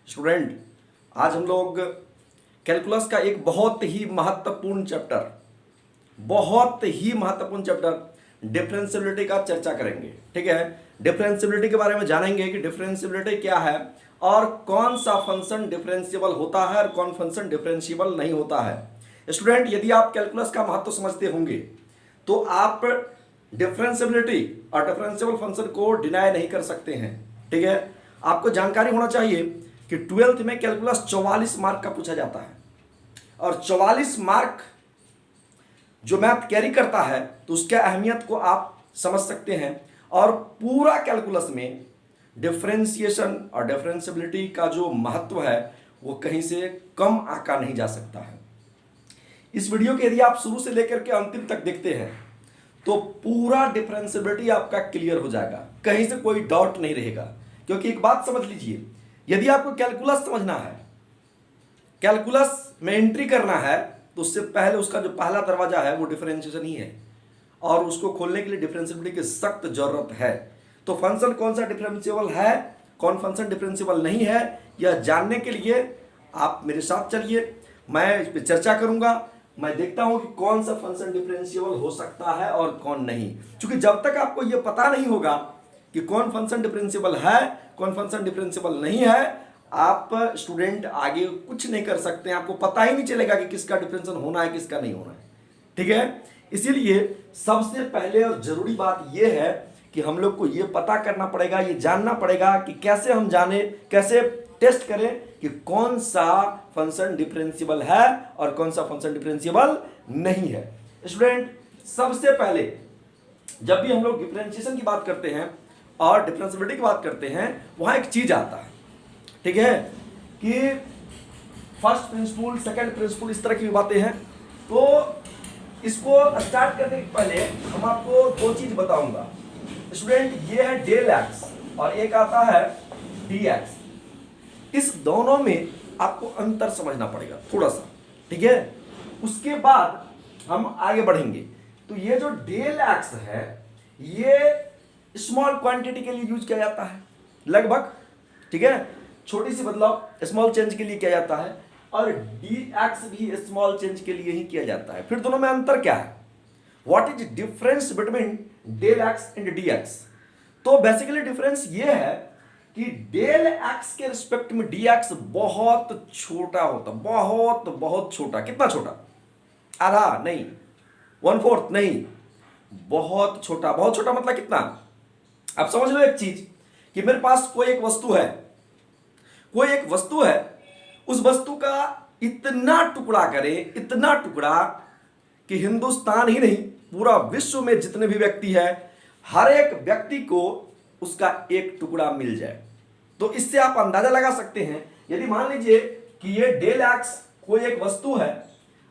Student, आज हम लोग कैलकुलस का एक बहुत ही महत्वपूर्ण चैप्टर डिफरेंशियबिलिटी का चर्चा करेंगे। ठीक है, डिफरेंशियबिलिटी के बारे में जानेंगे कि डिफरेंशियबिलिटी क्या है और कौन सा फंक्शन डिफरेंशिएबल होता है और कौन फंक्शन डिफरेंशिएबल नहीं होता है। स्टूडेंट, यदि आप कैलकुलस का महत्व समझते होंगे तो आप डिफरेंशियबिलिटी और डिफरेंशिएबल फंक्शन को डिनाई नहीं कर सकते हैं। ठीक है, आपको जानकारी होना चाहिए कि 12th में कैलकुलस 44 मार्क का पूछा जाता है और 44 मार्क जो मैथ कैरी करता है तो उसके अहमियत को आप समझ सकते हैं। और पूरा कैलकुलस में डिफरेंशिएशन और डिफरेंशियबिलिटी का जो महत्व है वो कहीं से कम आंका नहीं जा सकता है। इस वीडियो के यदि आप शुरू से लेकर के अंतिम तक देखते हैं तो पूरा डिफरेंशियबिलिटी आपका क्लियर हो जाएगा, कहीं से कोई डाउट नहीं रहेगा। क्योंकि एक बात समझ लीजिए, यदि आपको कैलकुलस समझना है, कैलकुलस में एंट्री करना है, तो उससे पहले उसका जो पहला दरवाजा है वो डिफरेंशिएशन ही है और उसको खोलने के लिए डिफरेंशियबिलिटी की सख्त जरूरत है। तो फंक्शन कौन सा डिफरेंशिएबल है, कौन फंक्शन डिफरेंशिएबल नहीं है, यह जानने के लिए आप मेरे साथ चलिए। मैं इस पर चर्चा करूंगा। मैं देखता हूं कि कौन सा फंक्शन डिफरेंशिएबल हो सकता है और कौन नहीं। क्योंकि जब तक आपको यह पता नहीं होगा कि कौन फंक्शन डिफरेंशिएबल है, कौन फंक्शन डिफरेंशिएबल नहीं है, आप स्टूडेंट आगे कुछ नहीं कर सकते हैं। आपको पता ही नहीं चलेगा कि किसका डिफरेंशिएशन होना है, किसका नहीं होना है। ठीक है, इसीलिए सबसे पहले और जरूरी बात यह है कि हम लोग को यह पता करना पड़ेगा, यह जानना पड़ेगा कि कैसे हम जाने, कैसे टेस्ट करें कि कौन सा फंक्शन डिफरेंशिएबल है और कौन सा फंक्शन डिफरेंशिएबल नहीं है। स्टूडेंट, सबसे पहले जब भी हम लोग डिफरेंशिएशन की बात करते हैं और डिफरेंशियबिलिटी की बात करते हैं, वहां एक चीज आता है, ठीक है, कि फर्स्ट प्रिंसिपल, सेकंड प्रिंसिपल, इस तरह की बातें हैं। तो इसको स्टार्ट करने के पहले हम आपको दो चीज बताऊंगा। स्टूडेंट, ये है डेल एक्स और एक आता है डी एक्स। इस दोनों में आपको अंतर समझना पड़ेगा थोड़ा सा। ठीक है, उसके बाद हम आगे बढ़ेंगे। तो ये जो डेल एक्स है ये स्मॉल क्वांटिटी के लिए यूज किया जाता है लगभग। ठीक है, छोटी सी बदलाव स्मॉल चेंज के लिए किया जाता है और डी एक्स भी स्मॉल चेंज के लिए ही किया जाता है। फिर दोनों में अंतर क्या है? What is difference between del X and D X? तो बेसिकली डिफरेंस ये है कि डेल एक्स के रिस्पेक्ट में डी एक्स बहुत छोटा होता, बहुत बहुत छोटा। कितना छोटा? आधा नहीं, 1/4 नहीं, बहुत छोटा। बहुत छोटा मतलब कितना? आप समझ लो एक चीज कि मेरे पास कोई एक वस्तु है, कोई एक वस्तु है, उस वस्तु का इतना टुकड़ा करे, इतना टुकड़ा कि हिंदुस्तान ही नहीं पूरा विश्व में जितने भी व्यक्ति है, हर एक व्यक्ति को उसका एक टुकड़ा मिल जाए। तो इससे आप अंदाजा लगा सकते हैं, यदि मान लीजिए कि ये डेल एक्स कोई एक वस्तु है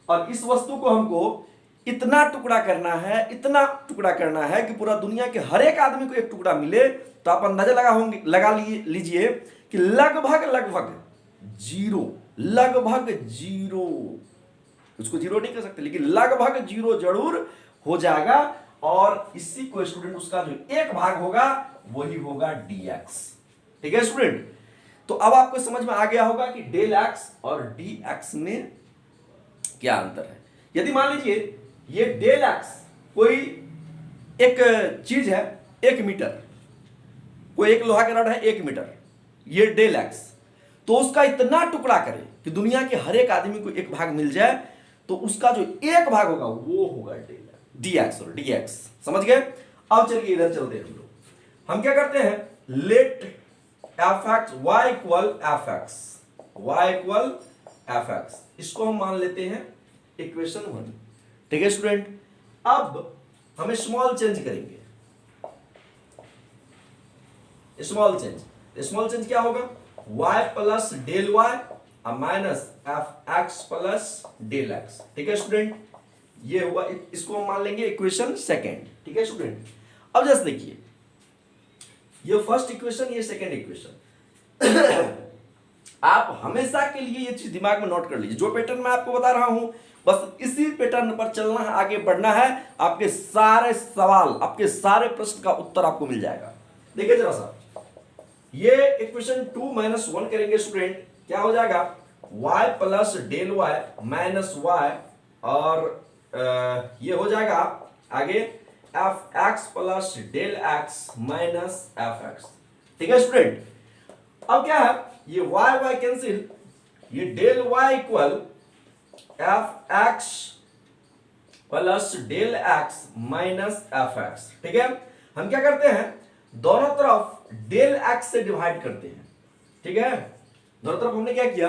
और इस वस्तु को हमको इतना टुकड़ा करना है, इतना टुकड़ा करना है कि पूरा दुनिया के हर एक आदमी को एक टुकड़ा मिले, तो आप अंदाजा लगा लीजिए कि लगभग जीरो, उसको जीरो नहीं कर सकते लेकिन लगभग जीरो जरूर हो जाएगा। और इसी को स्टूडेंट उसका जो एक भाग होगा वही होगा डी एक्स। ठीक है स्टूडेंट, तो अब आपको समझ में आ गया होगा कि डेल एक्स और डी एक्स में क्या अंतर है। यदि मान लीजिए ये डेल एक्स कोई एक चीज है, 1 मीटर, कोई एक लोहा का रॉड है 1 मीटर, ये डेल एक्स, तो उसका इतना टुकड़ा करे कि दुनिया के हर एक आदमी को एक भाग मिल जाए, तो उसका जो एक भाग होगा वो होगा डी एक्स और डी एक्स। समझ गए? अब चलिए इधर चलते हैं। हम क्या करते हैं, let F X Y equal F X, Y equal F X, इसको हम मान लेते हैं इक्वेशन 1। ठीक है स्टूडेंट, अब हम स्मॉल चेंज करेंगे। स्मॉल चेंज क्या होगा? y plus del Y minus F x plus del x. ठीक है स्टूडेंट, ये हुआ, इसको हम मान लेंगे इक्वेशन 2। ठीक है स्टूडेंट, अब जस्ट देखिए, ये फर्स्ट इक्वेशन, ये सेकंड इक्वेशन। आप हमेशा के लिए ये चीज दिमाग में नोट कर लीजिए, जो पैटर्न मैं आपको बता रहा हूं बस इसी पैटर्न पर चलना है, आगे बढ़ना है। आपके सारे सवाल, आपके सारे प्रश्न का उत्तर आपको मिल जाएगा। देखिए जरा सा, ये इक्वेशन 2 माइनस 1 करेंगे स्टूडेंट, क्या हो जाएगा y plus del Y minus Y, और ये हो जाएगा आगे F x plus del x minus F X. ठीक है स्टूडेंट, अब क्या है, ये y y कैंसिल, ये del y equal F x plus del x minus F X. ठीक है, हम क्या करते हैं, दोनों तरफ डेल एक्स से डिवाइड करते हैं। ठीक है, दोनों तरफ हमने क्या किया,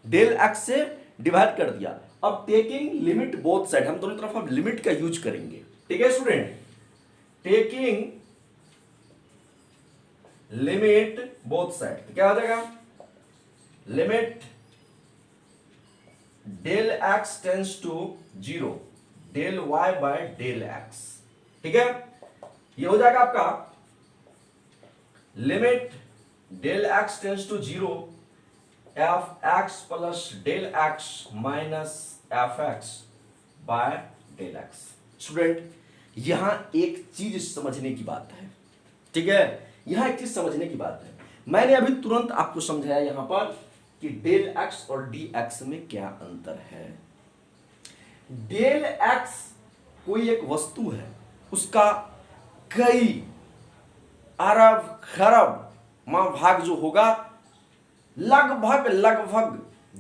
डेल एक्स से डिवाइड कर दिया। अब टेकिंग लिमिट बोथ साइड, हम दोनों तरफ अब लिमिट का यूज करेंगे। ठीक है student, taking limit both side, क्या हो जाएगा, limit del x tends to 0 del Y by del x. ठीक है, ये हो जाएगा आपका limit del x tends to 0 F x plus del x minus F X by del x. Student, यहां एक चीज समझने की बात है। ठीक है, यहां एक चीज समझने की बात है, मैंने अभी तुरंत आपको समझाया यहां पर कि डेल एक्स और डी एक्स में क्या अंतर है। डेल एक्स कोई एक वस्तु है, उसका कई अरब खरब भाग जो होगा लगभग लगभग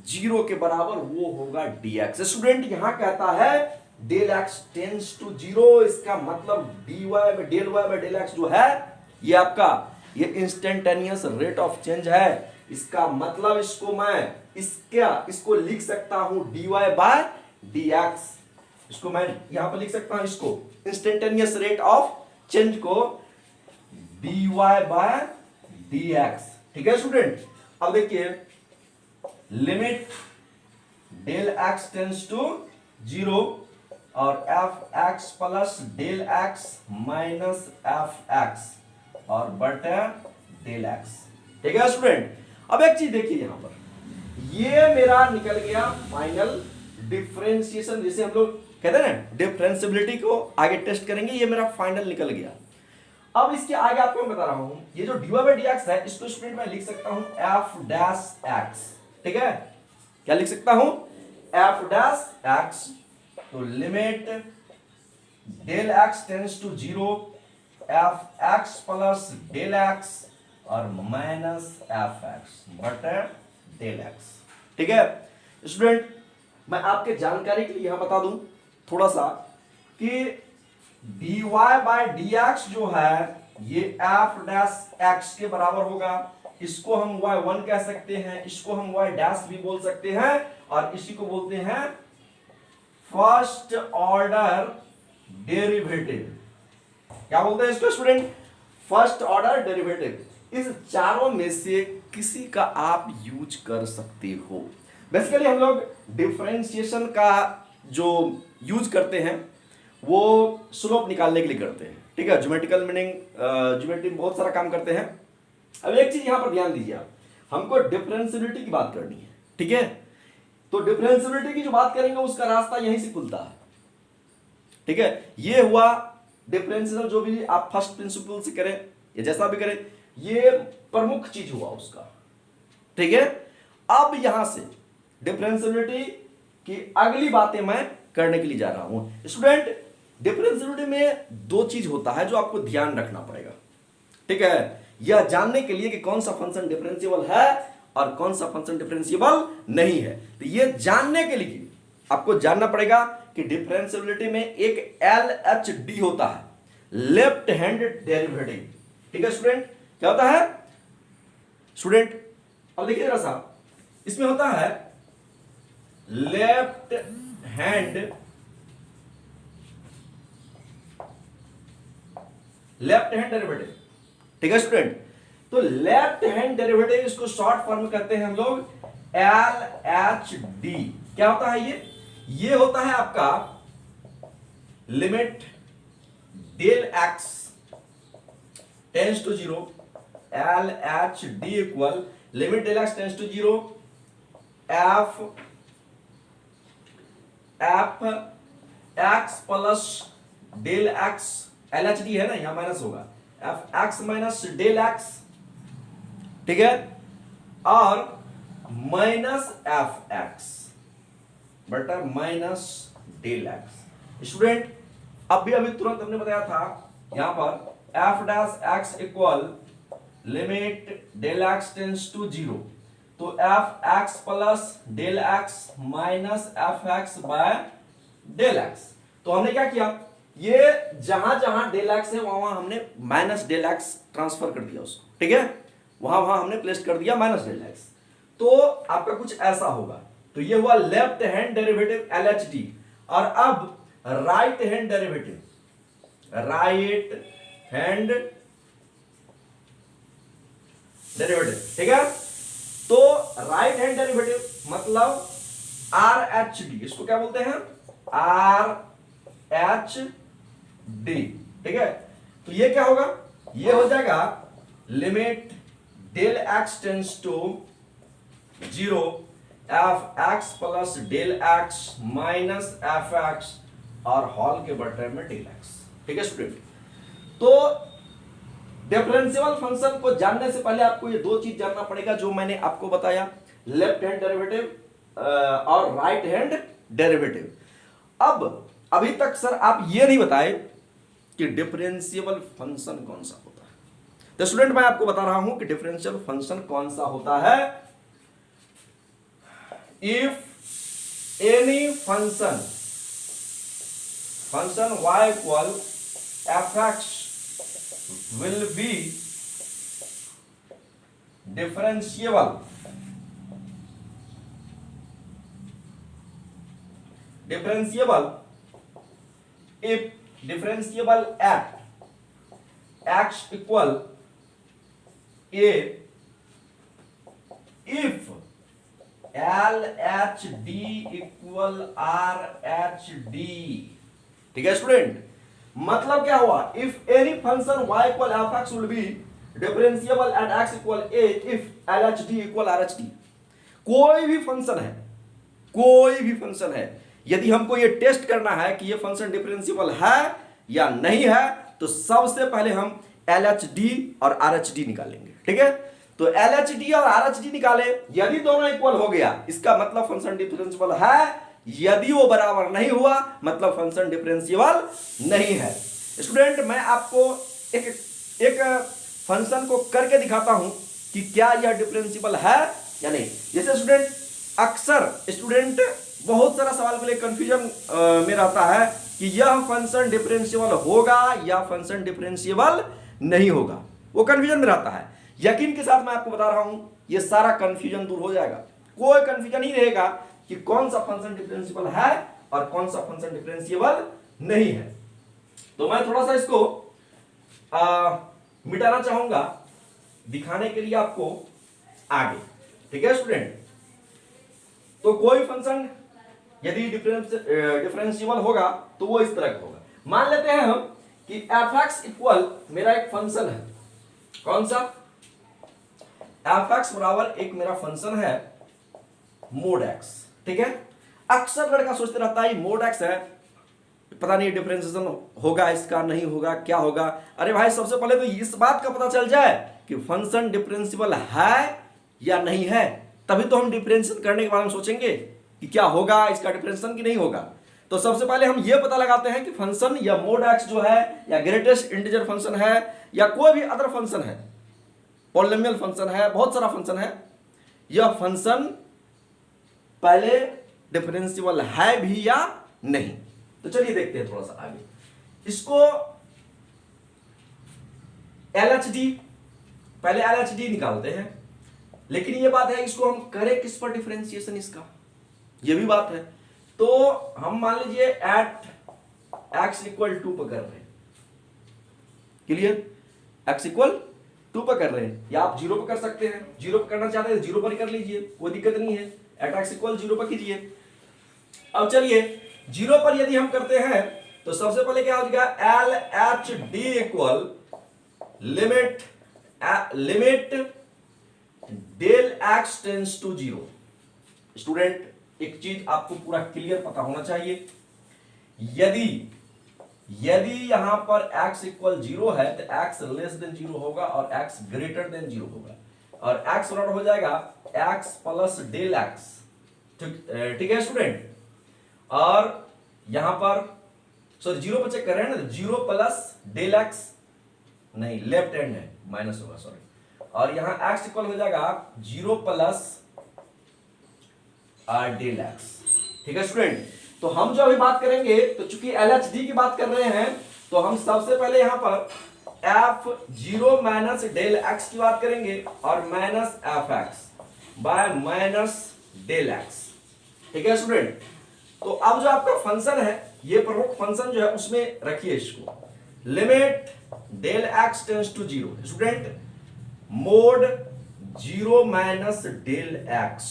0 के बराबर, वो होगा dx। स्टूडेंट, यहां कहता है डेल एक्स टेंस टू 0, इसका मतलब dy by del Y by del X जो है, ये आपका ये इंस्टेंटेनियस रेट ऑफ चेंज है। इसका मतलब इसको मैं इसको लिख सकता हूं dy बाय dx, इसको मैं यहां पर लिख सकता हूं, इसको इंस्टेंटेनियस रेट ऑफ चेंज को dy बाय dx। ठीक है स्टूडेंट, अब देखिए limit del x tends to 0 और F x plus del x minus F X और बटे डेल एक्स। ठीक है स्टूडेंट, अब एक चीज देखिए यहां पर, ये मेरा निकल गया फाइनल डिफरेंशिएशन, जिसे हम लोग कहते हैं ना डिफरेंशिएबिलिटी को आगे टेस्ट करेंगे, ये मेरा फाइनल निकल गया। अब इसके आगे आपको मैं बता रहा हूं, ये जो dy बाय dx है, इसको स्टूडेंट मैं लिख सकता हूं f डैश x। ठीक है, क्या लिख सकता हूं, f डैश x, तो limit del x tends to 0 F x plus del X और माइनस एफ एक्स बटे डेल एक्स। ठीक है स्टूडेंट, मैं आपके जानकारी के लिए यहां बता दूं थोड़ा सा कि dy बाय dx जो है ये f डैश x के बराबर होगा। इसको हम y1 कह सकते हैं, इसको हम y डैश भी बोल सकते हैं, और इसी को बोलते हैं फर्स्ट ऑर्डर डेरिवेटिव। क्या बोलते हैं इसको स्टूडेंट, फर्स्ट ऑर्डर डेरिवेटिव। इस चारों में से किसी का आप यूज कर सकते हो। बेसिकली हम लोग डिफरेंशिएशन का जो यूज करते हैं वो स्लोप निकालने के लिए करते हैं। ठीक है, ज्योमेट्रिकल मीनिंग, ज्योमेट्री में बहुत सारा काम करते हैं। अब एक चीज यहां पर ध्यान दीजिए आप, हमको डिफरेंशिएबिलिटी की बात करनी है। ठीक है, तो डिफरेंशिएबिलिटी की जो बात करेंगे उसका रास्ता यहीं से खुलता है। ठीक है, ये हुआ डिफरेंशियल, जो भी आप फर्स्ट प्रिंसिपल से करें या जैसा भी करें, ये प्रमुख चीज हुआ उसका। ठीक है, अब यहां से डिफरेंशिएबिलिटी की अगली बातें मैं करने के लिए जा रहा हूं। स्टूडेंट, डिफरेंशिएबिलिटी में दो चीज होता है जो आपको ध्यान रखना पड़ेगा। ठीक है, यह जानने के लिए कि कौन सा फंक्शन डिफरेंशिएबल है और कौन सा फंक्शन डिफरेंशिएबल नहीं है, तो यह जानने के लिए आपको जानना पड़ेगा कि डिफरेंशिएबिलिटी में एक LHD होता है, लेफ्ट हैंड डेरिवेटिव। ठीक है स्टूडेंट, क्या होता है स्टूडेंट, अब देखिए जरा सा, इसमें होता है लेफ्ट हैंड डेरिवेटिव। ठीक है स्टूडेंट, तो लेफ्ट हैंड डेरिवेटिव, इसको शॉर्ट फॉर्म कहते हैं हम लोग LHD। क्या होता है ये होता है आपका limit del x tends to 0, LHD equal limit del x tends to 0 F x plus del x, LHD है ना, यहां माइनस होगा, f x minus del x ठीक है, और माइनस एफ एक्स बटा माइनस डेल एक्स। स्टूडेंट अभी तुरंत हमने बताया था यहां पर f dash x equal limit del x tends to zero, तो f x plus del x minus F X by del x. तो हमने क्या किया, ये जहां जहां डेल एक्स है वहां हमने माइनस डेल एक्स ट्रांसफर कर दिया उसको, ठीक है, वहां हमने प्लेस कर दिया माइनस डेल एक्स। तो आपका कुछ ऐसा होगा, तो ये हुआ लेफ्ट हैंड डेरिवेटिव LHD, और अब right hand derivative, right hand derivative, ठीक है। तो राइट हैंड डेरिवेटिव मतलब RHD, इसको क्या बोलते हैं, RHD, ठीक है। तो ये क्या होगा, ये हो जाएगा limit del x tends to zero F x plus del x minus F X और हॉल के बटे में डेल एक्स, ठीक है स्टूडेंट। तो डिफरेंशियल फंक्शन को जानने से पहले आपको ये दो चीज जानना पड़ेगा जो मैंने आपको बताया, लेफ्ट हैंड डेरिवेटिव और राइट हैंड डेरिवेटिव। अब अभी तक सर आप ये नहीं बताए कि डिफरेंशियल फंक्शन कौन सा होता है। तो स्टूडेंट मैं आपको बता रहा हूं कि डिफरेंशियल फंक्शन कौन सा होता है। If any function y equal F x will be differentiable if differentiable at x equal a if LHD equal RHD, ठीक है स्टूडेंट। मतलब क्या हुआ, if any function y equal F x will be differentiable eight x equal a if LHD equal RHD। कोई भी function है, यदि हमको ये टेस्ट करना है कि ये फंक्शन डिफरेंशिएबल है या नहीं है, तो सबसे पहले हम LHD और RHD निकालेंगे, ठीक है। तो LHD और RHD निकाले, यदि दोनों इक्वल हो गया इसका मतलब फंक्शन डिफरेंशिएबल है, यदि वो बराबर नहीं हुआ मतलब फंक्शन डिफरेंशिएबल नहीं है। स्टूडेंट मैं आपको एक फंक्शन को करके दिखाता हूं कि क्या यह डिफरेंशिएबल है या नहीं। जैसे स्टूडेंट अक्सर स्टूडेंट बहुत सारा सवाल के लिए कंफ्यूजन में रहता है कि यह फंक्शन डिफरेंशिएबल होगा या फंक्शन डिफरेंशिएबल नहीं होगा, वो कंफ्यूजन में रहता है। यकीन के साथ मैं आपको बता रहा हूं यह सारा कंफ्यूजन दूर हो जाएगा, कोई कंफ्यूजन नहीं रहेगा कि कौन सा फंक्शन डिफरेंशिएबल है और कौन सा फंक्शन डिफरेंशिएबल नहीं है। तो मैं थोड़ा सा इसको मिटाना चाहूंगा दिखाने के लिए आपको आगे, ठीक है स्टूडेंट। तो कोई फंक्शन यदि डिफरेंशिएबल होगा तो वो इस तरह का होगा। मान लेते हैं हम कि एफ एक्स इक्वल मेरा एक फंक्शन है, कौन सा, एफ एक्स बराबर एक मेरा फंक्शन है मोड एक्स, ठीक है। अक्सर लड़का सोचते रहता है मोड एक्स है, पता नहीं डिफरेंशिएशन होगा इसका नहीं होगा क्या होगा। अरे भाई सबसे पहले तो इस बात का पता चल जाए कि फंक्शन डिफरेंशिएबल है या नहीं है, तभी तो हम डिफरेंशिएशन करने के बारे में सोचेंगे कि क्या होगा इसका डिफरेंशिएशन कि नहीं होगा। तो सबसे पहले हम ये पता लगाते हैं कि फंक्शन या मोड एक्स जो है या ग्रेटेस्ट इंटीजर फंक्शन है या कोई भी अदर फंक्शन है, पॉलिनोमियल फंक्शन है, बहुत सारा फंक्शन है, यह फंक्शन पहले डिफरेंशिएबल है भी या नहीं। तो चलिए देखते हैं थोड़ा सा आगे इसको। LHD पहले LHD निकालते हैं, लेकिन ये बात है इसको हम करें किस पर डिफरेंशिएशन इसका, ये भी बात है। तो हम मान लीजिए एट x इक्वल 2 पर कर रहे हैं, क्लियर, x इक्वल 2 पर कर रहे हैं, या आप 0 पर कर सकते हैं, 0 पर करना चाहते हैं 0 पर ही कर लीजिए, कोई दिक्कत नहीं है। एट x इक्वल 0 पर कीजिए। अब चलिए 0 पर यदि हम करते हैं तो सबसे पहले क्या हो जाएगा, LHD equal limit del x tends to 0। Student एक चीज आपको पूरा क्लियर पता होना चाहिए, यदि यहां पर x इक्वल 0 है तो x लेस देन 0 होगा और x ग्रेटर देन 0 होगा। और x नॉट हो जाएगा x प्लस डेल x। ठीक है स्टूडेंट। और यहां पर सॉरी जीरो पर चेक कर रहे हैं ना, जीरो प्लस डेल x, नहीं लेफ्ट हैंड है, माइनस होगा सॉरी। और यहां x इक्वल हो जाएगा जीरो प्लस डेल x। ठीक है स्टूडेंट। तो हम जो अभी बात करेंगे, तो चूंकि LHD की बात कर रहे हैं, तो हम सबसे पहले यहां पर f zero minus del x की बात करेंगे और minus fx by minus del x। ठीक है स्टूडेंट। तो अब जो आपका फंक्शन है, ये प्रमुख फंक्शन जो है उसमें रखिए इसको, limit del x tends to zero. Student mod zero minus del x,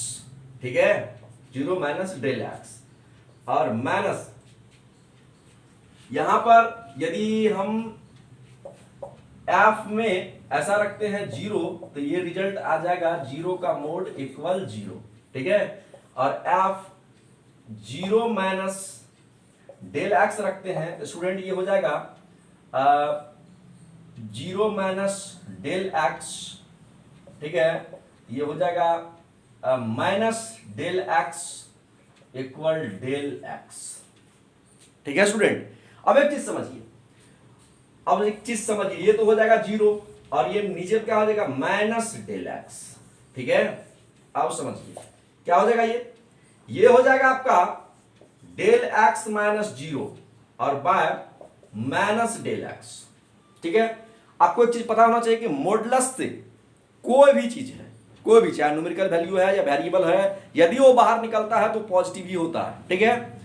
ठीक है, जीरो माइनस डेल x और माइनस यहां पर यदि हम f में ऐसा रखते हैं जीरो, तो ये रिजल्ट आ जाएगा जीरो का मोड इक्वल जीरो। ठीक है। और f zero minus del X रखते हैं, तो स्टूडेंट ये हो जाएगा जीरो माइनस डेल एक्स। ठीक है, ये हो जाएगा minus del X equal del x. ठीक है स्टूडेंट। अब एक चीज समझिए, ये तो हो जाएगा जीरो और ये नीचे क्या हो जाएगा माइनस डेल एक्स। ठीक है, अब समझिए क्या हो जाएगा, ये हो जाएगा आपका डेल एक्स माइनस जीरो और बाय माइनस डेल एक्स। ठीक है। आपको एक चीज पता होना चाहिए कि मॉडुलस से कोई भी चीज है, कोई भी चाहे न्यूमेरिकल वैल्यू है या वेरिएबल है, यदि वो बाहर निकलता है तो पॉजिटिव ही होता है। ठीक है।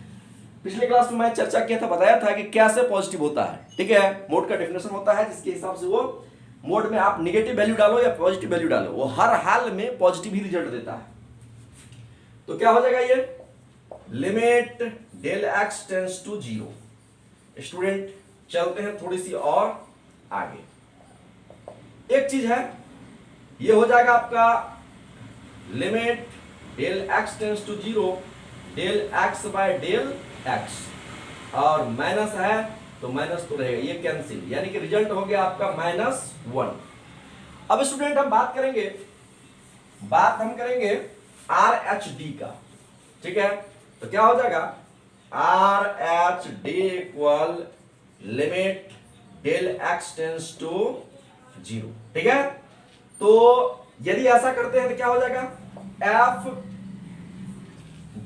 पिछले क्लास में मैं चर्चा किया था, बताया था कि कैसे पॉजिटिव होता है। ठीक है, मोड का डेफिनेशन होता है जिसके हिसाब से वो मोड में आप नेगेटिव वैल्यू डालो या पॉजिटिव वैल्यू डालो, वो हर हाल में पॉजिटिव ही रिजल्ट देता है। तो क्या हो जाएगा, ये limit del x tends to zero. Student चलते हैं थोड़ी सी और आगे। एक चीज है, ये हो जाएगा आपका limit del x tends to zero del x by del X, और माइनस है तो माइनस तो रहेगा, ये कैंसिल, यानी कि रिजल्ट हो गया आपका माइनस वन। अब स्टूडेंट हम बात करेंगे आर एच डी का। ठीक है, तो क्या हो जाएगा R H D equal limit del x tends to zero. ठीक है, तो यदि ऐसा करते हैं तो क्या हो जाएगा f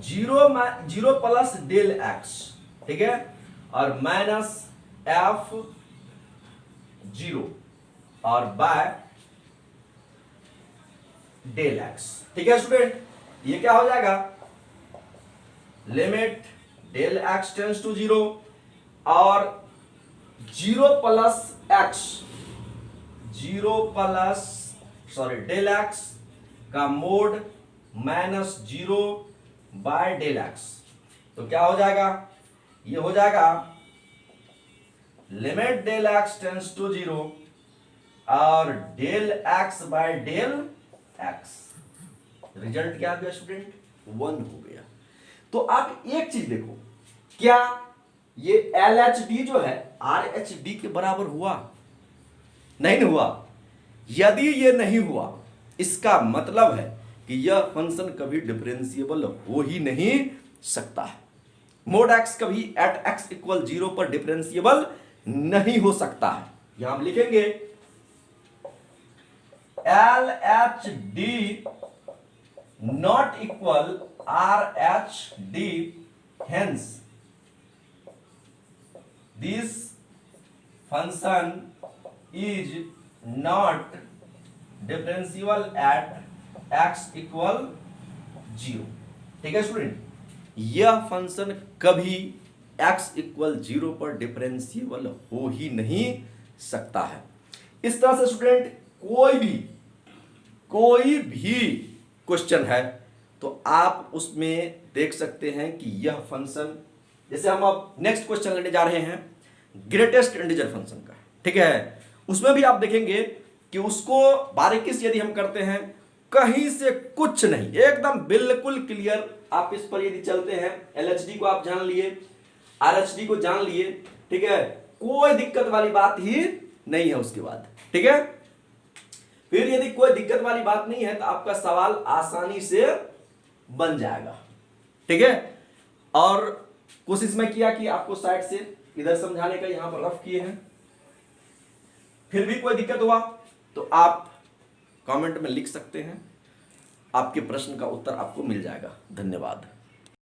zero plus del x. ठीक है, और माइनस एफ जीरो और बाय डेल एक्स। ठीक है स्टूडेंट, ये क्या हो जाएगा limit del x tends to zero और जीरो प्लस डेल एक्स का mod minus zero by del x. तो क्या हो जाएगा, ये हो जाएगा limit del x tends to zero और del x by del x. Result क्या आ गया स्टूडेंट, वन हो गया। तो आप एक चीज देखो, क्या ये LHD जो है RHD के बराबर हुआ? नहीं हुआ। यदि ये नहीं हुआ, इसका मतलब है कि यह फंक्शन कभी डिफरेंशिएबल हो ही नहीं सकता है। मोड x कभी एट x इक्वल जीरो पर डिफरेंशिएबल नहीं हो सकता है। यहां हम लिखेंगे LHD not equal RHD, hence this function is not differentiable at x equal 0। ठीक है स्टूडेंट, यह फंक्शन कभी x इक्वल 0 पर डिफरेंशिएबल हो ही नहीं सकता है। इस तरह से स्टूडेंट कोई भी क्वेश्चन है तो आप उसमें देख सकते हैं कि यह फंक्शन, जैसे हम अब नेक्स्ट क्वेश्चन लेने जा रहे हैं ग्रेटेस्ट इंटीजर फंक्शन का। ठीक है, उसमें भी आप देखेंगे कि उसको बारीकी से यदि हम करते हैं, कहीं से कुछ नहीं, एकदम बिल्कुल क्लियर। आप इस पर यदि चलते हैं, LHD को आप जान लिए, RHD को जान लिए, ठीक है, कोई दिक्कत वाली बात ही नहीं है उसके बाद। ठीक है, फिर यदि कोई दिक्कत वाली बात नहीं है तो आपका सवाल आसानी से बन जाएगा, ठीक है। और कोशिश में किया कि आपको साइड से इधर समझाने का, यहां पर रफ किए हैं। फिर भी कोई दिक्कत हुआ तो आप कमेंट में लिख सकते हैं, आपके प्रश्न का उत्तर आपको मिल जाएगा। धन्यवाद।